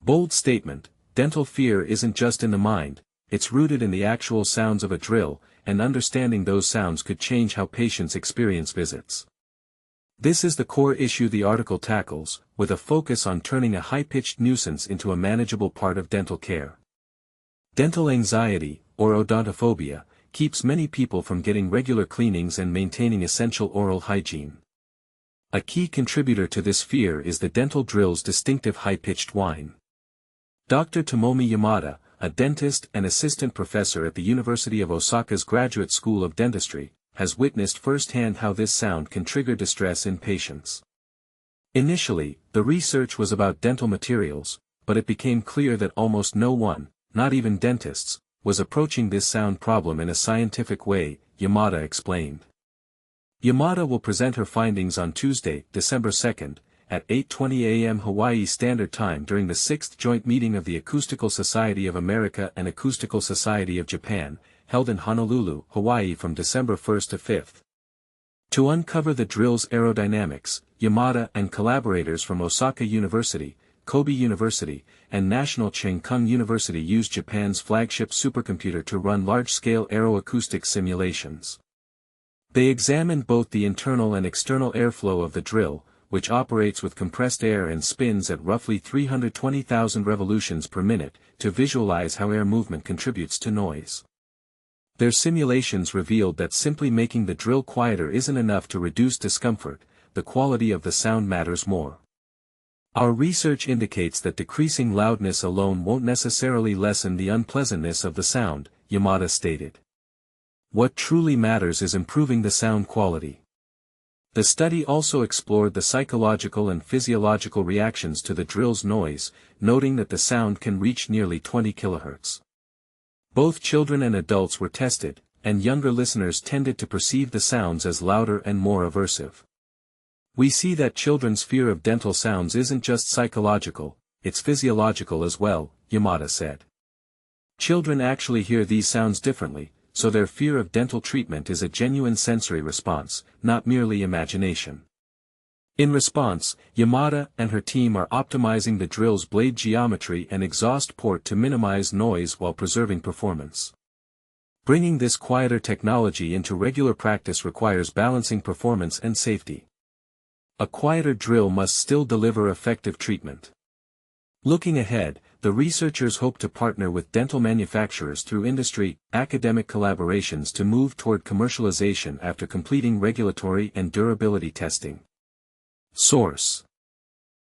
Bold statement: dental fear isn't just in the mind, it's rooted in the actual sounds of a drill, and understanding those sounds could change how patients experience visits. This is the core issue the article tackles, with a focus on turning a high-pitched nuisance into a manageable part of dental care. Dental anxiety, or odontophobia, keeps many people from getting regular cleanings and maintaining essential oral hygiene. A key contributor to this fear is the dental drill's distinctive high-pitched whine. Dr. Tomomi Yamada, a dentist and assistant professor at the University of Osaka's Graduate School of Dentistry, has witnessed firsthand how this sound can trigger distress in patients. Initially, the research was about dental materials, but it became clear that almost no one, not even dentists, was approaching this sound problem in a scientific way, Yamada explained. Yamada will present her findings on Tuesday, December 2nd, at 8:20 a.m. Hawaii Standard Time during the 6th Joint Meeting of the Acoustical Society of America and Acoustical Society of Japan, held in Honolulu, Hawaii from December 1st to 5th. To uncover the drill's aerodynamics, Yamada and collaborators from Osaka University, Kobe University, and National Chenkung University used Japan's flagship supercomputer to run large-scale aeroacoustic simulations. They examined both the internal and external airflow of the drill, which operates with compressed air and spins at roughly 320,000 revolutions per minute, to visualize how air movement contributes to noise. Their simulations revealed that simply making the drill quieter isn't enough to reduce discomfort, the quality of the sound matters more. Our research indicates that decreasing loudness alone won't necessarily lessen the unpleasantness of the sound, Yamada stated. What truly matters is improving the sound quality. The study also explored the psychological and physiological reactions to the drill's noise, noting that the sound can reach nearly 20 kHz. Both children and adults were tested, and younger listeners tended to perceive the sounds as louder and more aversive. We see that children's fear of dental sounds isn't just psychological, it's physiological as well, Yamada said. Children actually hear these sounds differently, so their fear of dental treatment is a genuine sensory response, not merely imagination. In response, Yamada and her team are optimizing the drill's blade geometry and exhaust port to minimize noise while preserving performance. Bringing this quieter technology into regular practice requires balancing performance and safety. A quieter drill must still deliver effective treatment. Looking ahead, the researchers hope to partner with dental manufacturers through industry, academic collaborations to move toward commercialization after completing regulatory and durability testing. Source: